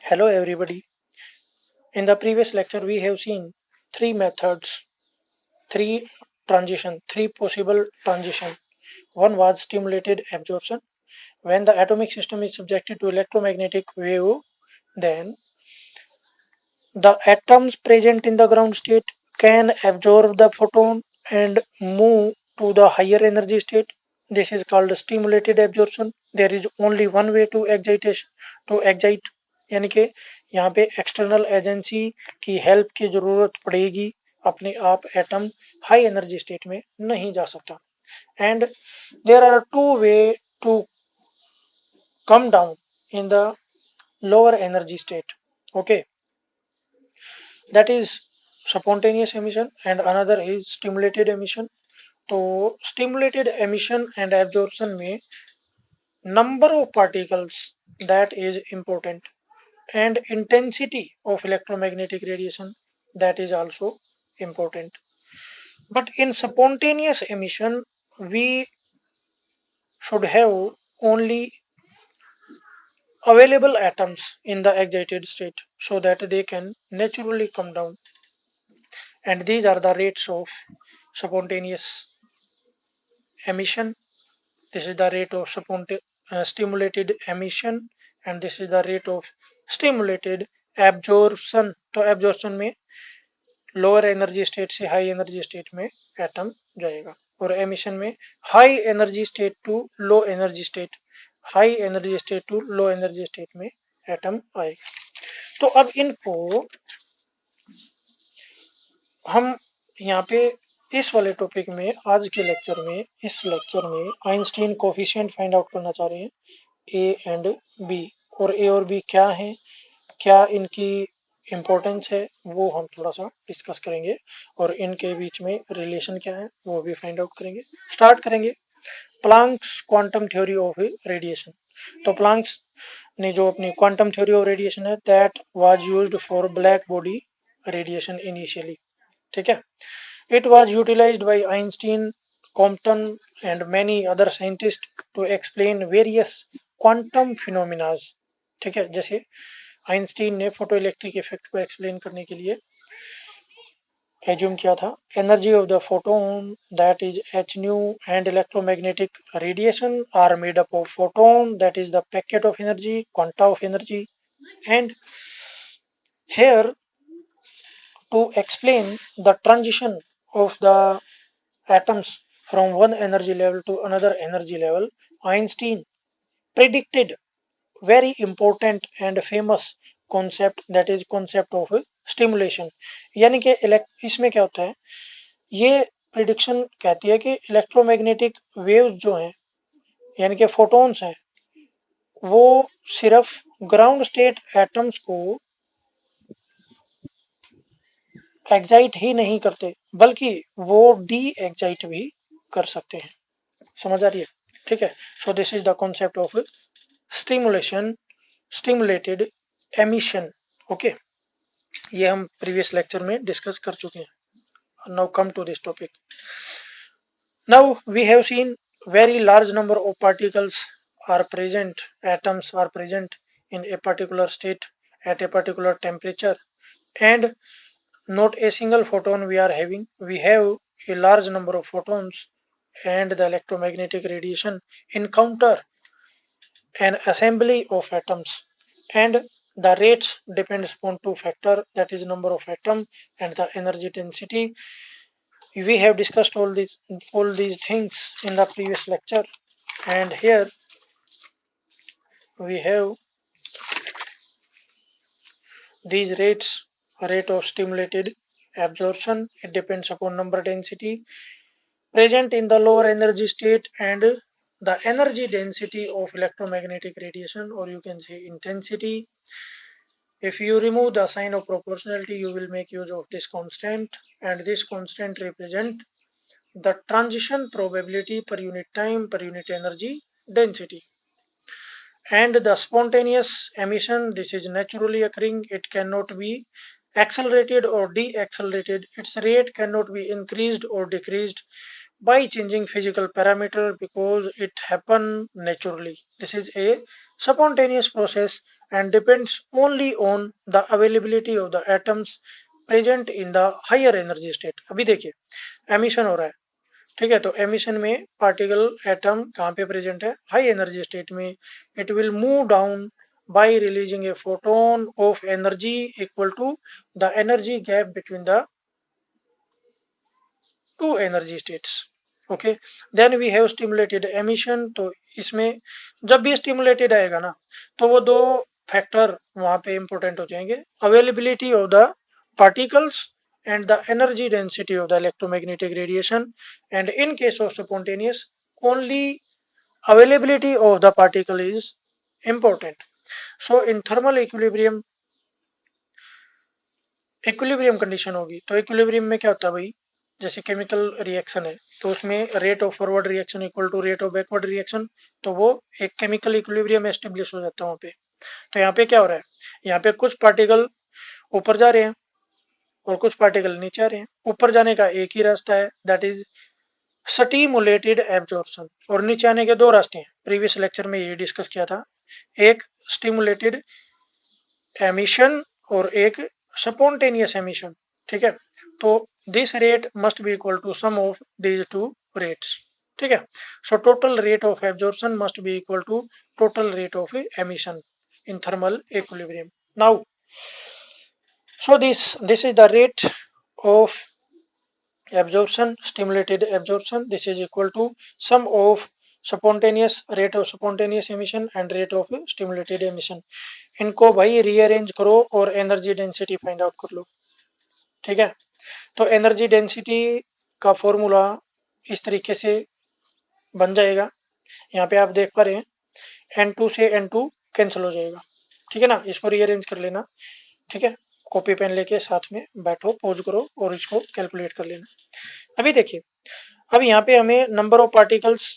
Hello everybody. In the previous lecture we have seen three methods, three possible transition. One was stimulated absorption. When the atomic system is subjected to electromagnetic wave, then the atoms present in the ground state can absorb the photon and move to the higher energy state. This is called stimulated absorption. There is only one way to excite यानी कि यहाँ पे external agency की help की जरूरत पड़ेगी. अपने आप एटम हाई एनर्जी स्टेट में नहीं जा सकता. And there are two ways to come down in the lower energy state. Okay, that is spontaneous emission and another is stimulated emission. तो stimulated emission and absorption में number of particles that is important and intensity of electromagnetic radiation that is also important. But in spontaneous emission we should have only available atoms in the excited state so that they can naturally come down, and these are the rates of spontaneous emission. This is the rate of stimulated emission and this is the rate of stimulated absorption. तो absorption में lower energy state से high energy state में atom जाएगा और emission में high energy state to low energy state, high energy state to low energy state में atom आएगा. तो अब इनको हम यहाँ पे इस वाले टॉपिक में आज के लेक्चर में आइंस्टीन कोफिशिएंट फाइंड आउट करना चाह रहे हैं, ए एंड बी. और ए और बी क्या है, क्या इनकी इम्पोर्टेंस है, वो हम थोड़ा सा डिस्कस करेंगे और इनके बीच में रिलेशन क्या है वो भी फाइंड आउट करेंगे. स्टार्ट करेंगे Planck's quantum theory of radiation. तो प्लांक्स ने जो अपनी क्वांटम थ्योरी ऑफ रेडिएशन है that was used for black body radiation initially. ठीक है. It was utilized by Einstein, Compton and many other scientists to explain various quantum phenomena. ठीक है. जैसे आइंस्टीन ने फोटो इलेक्ट्रिक इफेक्ट को explain करने के लिए एज्यूम किया था energy of the photon that is H nu and electromagnetic radiation are made up of photon that is the packet of energy, quanta of energy. And here to explain the transition of the atoms from one energy level to another energy level, Einstein predicted very important and famous concept that is concept of stimulation. यानी कि इसमें क्या होता है, ये prediction कहती है कि इलेक्ट्रोमैग्नेटिक वेव्स जो हैं यानी कि फोटॉन्स हैं वो सिर्फ ग्राउंड स्टेट एटम्स को एक्साइट ही नहीं करते बल्कि वो डी एक्साइट भी कर सकते हैं. समझ आ रही है? ठीक है. So this is the concept of stimulation, stimulated emission. Okay, ये हम प्रीवियस लेक्चर में डिस्कस कर चुके हैं. Now come to this topic. Now we have seen very large number of particles are present, atoms are present in a particular state at a particular temperature, and not a single photon we are having. We have a large number of photons and the electromagnetic radiation encounter an assembly of atoms, and the rates depends upon two factor, that is number of atom and the energy density. We have discussed all these things in the previous lecture, and here we have these rates. Rate of stimulated absorption, it depends upon number density present in the lower energy state and the energy density of electromagnetic radiation, or you can say intensity. If you remove the sign of proportionality you will make use of this constant, and this constant represent the transition probability per unit time per unit energy density. And the spontaneous emission, this is naturally occurring, it cannot be accelerated or deaccelerated, its rate cannot be increased or decreased by changing physical parameter because it happen naturally. This is a spontaneous process and depends only on the availability of the atoms present in the higher energy state. अभी देखिए emission हो रहा है, ठीक है, तो emission में particle atom कहाँ पे प्रेजेंट है, हाई एनर्जी स्टेट में. It will move down by releasing a photon of energy equal to the energy gap between the two energy states. Okay, then we have stimulated emission. तो इसमें जब भी stimulated आएगा ना तो वो दो फैक्टर वहां पे इंपॉर्टेंट हो जाएंगे, availability of the particles and the energy density of the electromagnetic radiation. And in case of spontaneous, only availability of the particle is important. So in thermal equilibrium, equilibrium condition होगी तो equilibrium में क्या होता है भाई, जैसे chemical reaction है तो उसमें rate of forward reaction equal to rate of backward reaction, तो वो एक केमिकल इक्विलिब्रियम एस्टेब्लिश हो जाता है वहाँ पे. तो यहाँ पे क्या हो रहा है, यहाँ पे कुछ पार्टिकल ऊपर जा रहे हैं और कुछ पार्टिकल नीचे आ रहे हैं. ऊपर जाने का एक ही रास्ता है, दैट इज स्टिमुलेटेड एब्जॉर्प्शन, और नीचे आने के दो रास्ते हैं. प्रीवियस लेक्चर में ये डिस्कस किया था, एक स्टिमुलेटेड एमिशन और एक स्पॉन्टेनियस एमिशन. ठीक है, तो this rate must be equal to sum of these two rates. ठीक है, so total rate of absorption must be equal to total rate of emission in thermal equilibrium. Now so this is the rate of absorption, stimulated absorption. This is equal to sum of spontaneous rate of spontaneous emission and rate of stimulated emission. इनको भाई rearrange करो और energy density find out कर लो. ठीक है, तो energy density का formula इस तरीके से बन जाएगा. यहाँ पे आप देख पा रहे हैं N2 से N2 कैंसिल हो जाएगा. ठीक है ना, इसको रीअरेंज कर लेना. ठीक है, कॉपी पेन लेके साथ में बैठो, पोज करो और इसको कैलकुलेट कर लेना. अभी देखिए, अब यहाँ पे हमें number of particles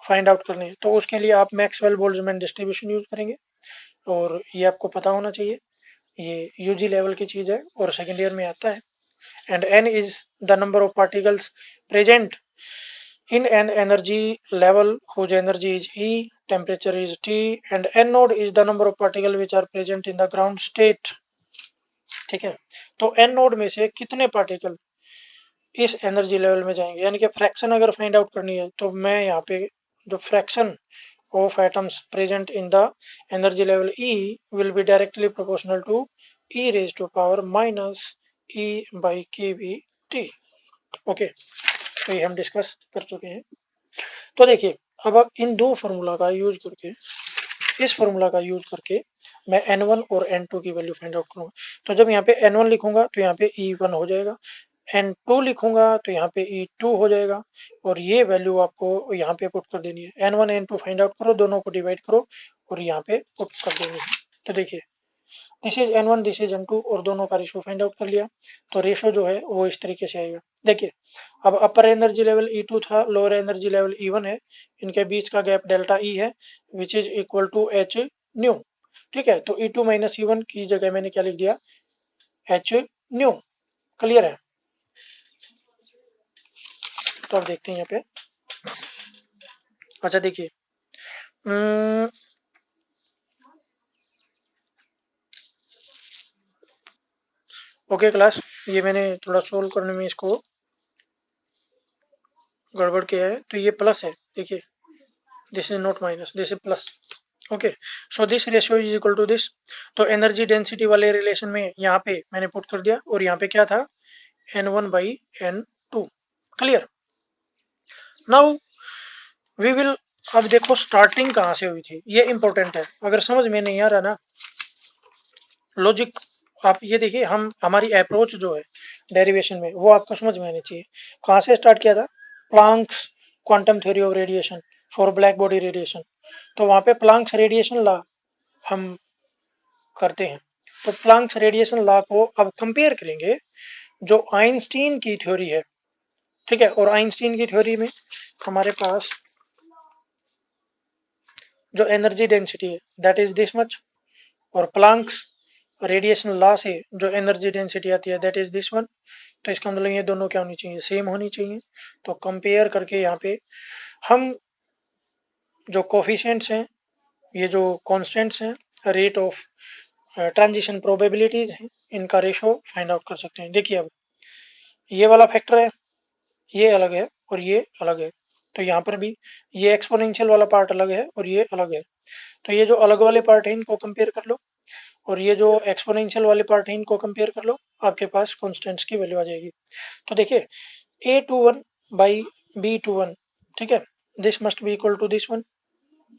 find out करने हैं, तो उसके लिए आप मैक्सवेल बोल्ट्जमैन डिस्ट्रीब्यूशन यूज करेंगे और ये आपको पता होना चाहिए. ये यूजी लेवल की चीज है और सेकेंड ईयर में आता है. And N is the number of particles present in an energy level whose energy is E, temperature is T, and N node is the number of particles which are present in the ground state. ठीक है, तो N node में से कितने particle इस energy level में जाएंगे, यानी कि फ्रैक्शन अगर फाइंड आउट करनी है तो मैं यहाँ पे जो fraction of atoms present in the energy level E will be directly proportional to E raised to power minus E by kBT. Okay, तो ये हम डिस्कस कर चुके हैं. तो देखिए, अब इन दो फार्मूला का यूज करके, इस फार्मूला का यूज करके मैं N1 और N2 की वैल्यू फाइंड आउट करूंगा. तो जब यहाँ पे N1 लिखूंगा तो यहाँ पे E1 हो जाएगा, N2 लिखूंगा तो यहाँ पे E2 हो जाएगा, और ये वैल्यू आपको यहाँ पे पुट कर देनी है. N1 N2 फाइंड आउट करो, दोनों को डिवाइड करो और यहाँ पे पुट कर देनी है. तो देखिए, this is N1, this is N2 और दोनों का रेशो फाइंड आउट कर लिया. तो रेशो जो है वो इस तरीके से आएगा. देखिए, अब अपर एनर्जी लेवल E2 था, लोअर एनर्जी लेवल E1 है, इनके बीच का गैप डेल्टा E है which is equal to H nu. ठीक है, तो E2 माइनस E1 की जगह मैंने क्या लिख दिया, H न्यू. क्लियर है, तो अब देखते हैं यहाँ पे. अच्छा देखिए, ओके क्लास, ये मैंने थोड़ा सोल्व करने में इसको गड़बड़ किया है, तो ये प्लस है. देखिए, this is not minus, this is plus. Okay, so this ratio is equal to this. तो एनर्जी डेंसिटी वाले रिलेशन में यहाँ पे मैंने पुट कर दिया और यहाँ पे क्या था, N1 by N2. Clear. Now we will, अब देखो स्टार्टिंग कहाँ से हुई थी, ये इंपॉर्टेंट है. अगर समझ में नहीं आ रहा ना लॉजिक, आप ये देखिए, हम हमारी अप्रोच जो है डेरिवेशन में वो आपको समझ में आनी चाहिए. कहाँ से स्टार्ट किया था, Planck's quantum theory of radiation for black body radiation. तो वहां पे प्लांक्स रेडिएशन लॉ हम करते हैं. तो प्लांक्स रेडिएशन लॉ को अब कंपेयर करेंगे जो आइंस्टीन की थ्योरी है. ठीक है, और आइंस्टीन की थ्योरी में हमारे पास जो एनर्जी डेंसिटी है दैट इज दिस मच, और प्लांक्स रेडिएशन लॉ से जो एनर्जी डेंसिटी आती है दैट इज दिस वन. तो इसका मतलब ये दोनों क्या होनी चाहिए, सेम होनी चाहिए. तो कंपेयर करके यहाँ पे हम जो कोफिशिएंट्स हैं ये जो कॉन्स्टेंट्स हैं, रेट ऑफ ट्रांजिशन प्रोबेबिलिटीज हैं, इनका रेशो फाइंड आउट कर सकते हैं। देखिए अब ये वाला फैक्टर है, ये अलग है और ये अलग है, तो यहाँ पर भी ये एक्सपोनेंशियल वाला पार्ट अलग है और ये अलग है। तो ये जो अलग वाले पार्ट है इनको कंपेयर कर लो, और ये जो एक्सपोनेंशियल वाले पार्ट है इनको कंपेयर कर लो, आपके पास कॉन्स्टेंट्स की वैल्यू आ जाएगी। तो देखिए a21 बाई b21, ठीक है, this must be equal to this one.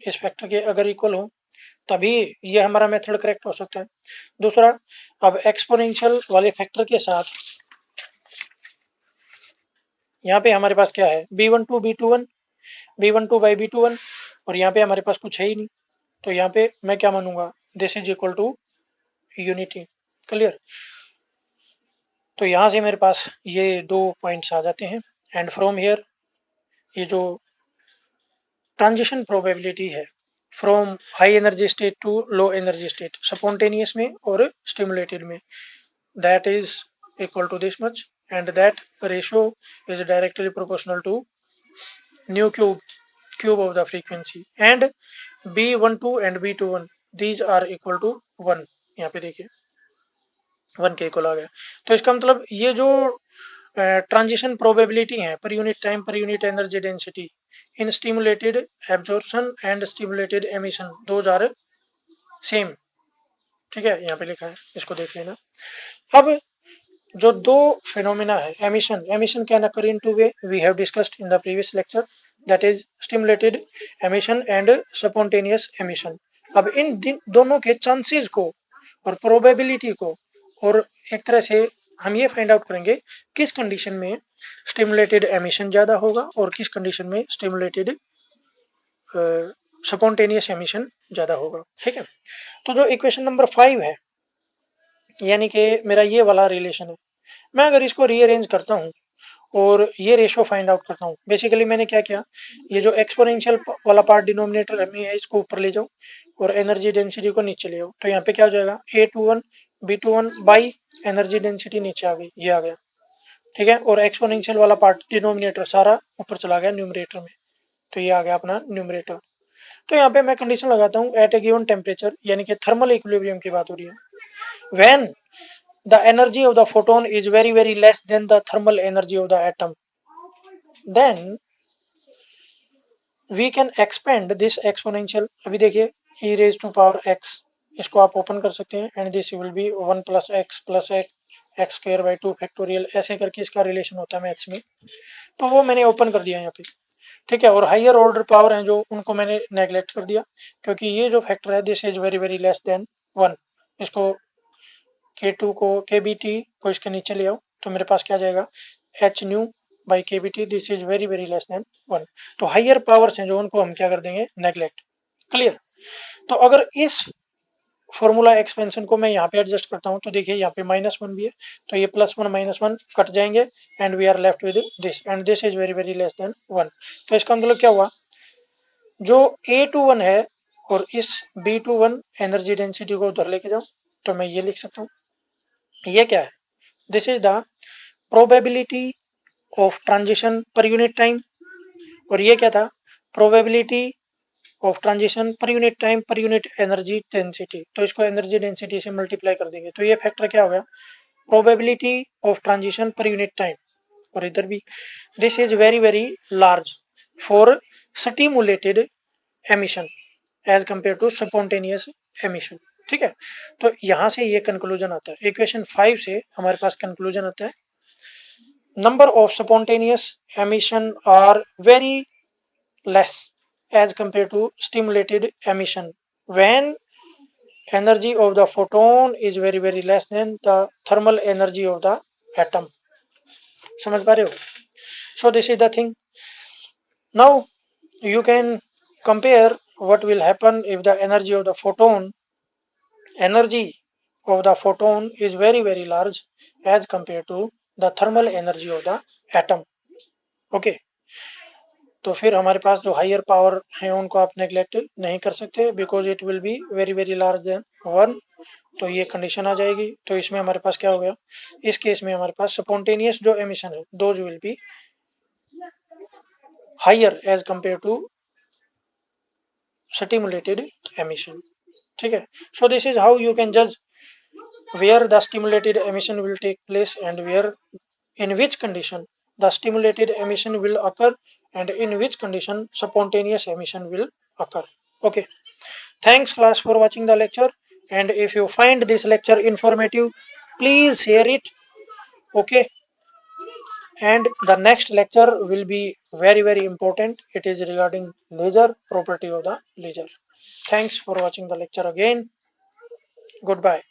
इस फैक्टर के अगर इक्वल हो तभी ये हमारा मेथड करेक्ट हो सकता है। दूसरा, अब एक्सपोनेंशियल वाले फैक्टर के साथ यहाँ पे हमारे पास क्या है, b12 b21, b12 by b21, और यहाँ पे हमारे पास कुछ है ही नहीं, तो यहाँ पे मैं क्या मानूंगा, this is equal to unity. Clear. तो यहाँ से मेरे पास ये दो पॉइंट्स आ जाते हैं, एंड फ्रॉम हियर ये जो ट्रांजिशन प्रोबेबिलिटी है from high energy state to low energy state, spontaneous में और स्टिमुलेटेड में, that is equal to this much, and that ratio is directly proportional to nu cube of the frequency, and b12 and b21 these are equal to 1। यहाँ पे देखिए 1 के equal आ गया। तो इसका मतलब ये जो ट्रांजिशन प्रोबेबिलिटी है per unit time per unit energy density in stimulated absorption and stimulated emission, those are same. ठीक है, यहाँ पे लिखा है, इसको देख लेना। अब जो दो फिनोमिना है, emission can occur in two way, we have discussed in the previous lecture, that is stimulated emission and spontaneous emission. अब इन दोनों के चांसेस को और प्रोबेबिलिटी को, और एक तरह से हम ये फाइंड आउट करेंगे किस कंडीशन में स्टिमुलेटेड एमिशन ज्यादा होगा और किस कंडीशन में स्टिमुलेटेड स्पॉन्टेनियस एमिशन ज्यादा होगा। ठीक है, तो जो इक्वेशन नंबर 5 है, यानी कि मेरा ये वाला रिलेशन है, मैं अगर इसको रीअरेंज करता हूँ और ये रेशो फाइंड आउट करता हूँ, बेसिकली मैंने क्या किया, ये जो एक्सपोनेंशियल वाला पार्ट डिनोमिनेटर में है इसको ऊपर ले जाओ और एनर्जी डेंसिटी को नीचे ले आओ, तो यहाँ पे क्या हो जाएगा, a21 b21 by energy density नीचे आ गई, ये आ गया। ठीक है, और एक्सपोनेंशियल वाला पार्ट डिनोमिनेटर सारा ऊपर चला गया न्यूमरेटर में, तो ये आ गया अपना न्यूमरेटर। तो यहाँ पे मैं कंडीशन लगाता हूँ एट ए गिवन टेम्परेचर, यानी कि थर्मल इक्विलिब्रियम की बात हो रही है, when the energy of the photon is very less than the thermal energy of the atom, then we can expand this exponential। अभी देखिए e raised to power x, इसको आप ओपन कर सकते हैं, and this will be 1 plus x square by 2 factorial, ऐसे करके इसका रिलेशन होता है मैथ्स में, तो वो मैंने ओपन कर दिया यहाँ पे। ठीक है, और हायर ऑर्डर पावर हैं जो, उनको मैंने नेग्लेक्ट कर दिया, क्योंकि ये जो फैक्टर है this is very less than 1, इसको K2 को KBT को इसके नीचे ले आओ, तो मेरे पास क्या जाएगा, H new by KBT, this is very less than 1। तो हायर पावर्स हैं जो, उनको हम क्या कर देंगे, नेग्लेक्ट। क्लियर। तो अगर इस फॉर्मूला एक्सपेंशन को मैं यहाँ पे एडजस्ट करता हूँ, तो देखिए यहाँ पे -1 भी है, तो ये +1 -1 कट जाएंगे, and we are left with this, and this is very less than 1। तो इसका मतलब क्या हुआ, जो A21 है और इस B21 एनर्जी डेंसिटी को उधर लेके जाओ, तो मैं ये लिख सकता हूँ, ये क्या है, this is the probability of transition per unit time, और ये क्या था, probability of transition per unit time per unit energy density, तो इसको एनर्जी डेंसिटी से मल्टीप्लाई कर देंगे, तो ये फैक्टर क्या हो गया, probability of transition per unit time, और इधर भी this is very large for stimulated emission as compare to spontaneous emission. ठीक है, तो यहां से ये कंक्लूजन आता है, इक्वेशन 5 से हमारे पास कंक्लूजन आता है, number of spontaneous emission are very less as compare to stimulated emission when energy of the photon is very less than the thermal energy of the atom. समझ पा रहे हो? So this is the thing. Now you can compare what will happen if the energy of the photon is very large as compared to the thermal energy of the atom। okay, तो फिर हमारे पास जो higher power है उनको आप neglect नहीं कर सकते, because it will be very large than 1, तो ये कंडीशन आ जाएगी। तो इसमें हमारे पास क्या हो गया, इस केस में हमारे पास स्पॉन्टेनियस जो एमिशन है those will be higher as compare to stimulated emission. ठीक है. So this is how you can judge where the stimulated emission will take place and where, in which condition the stimulated emission will occur and in which condition spontaneous emission will occur. Okay, thanks class for watching the lecture, and if you find this lecture informative, please share it. Okay, and the next lecture will be very important. It is regarding laser, property of the laser. Thanks for watching the lecture again. Goodbye.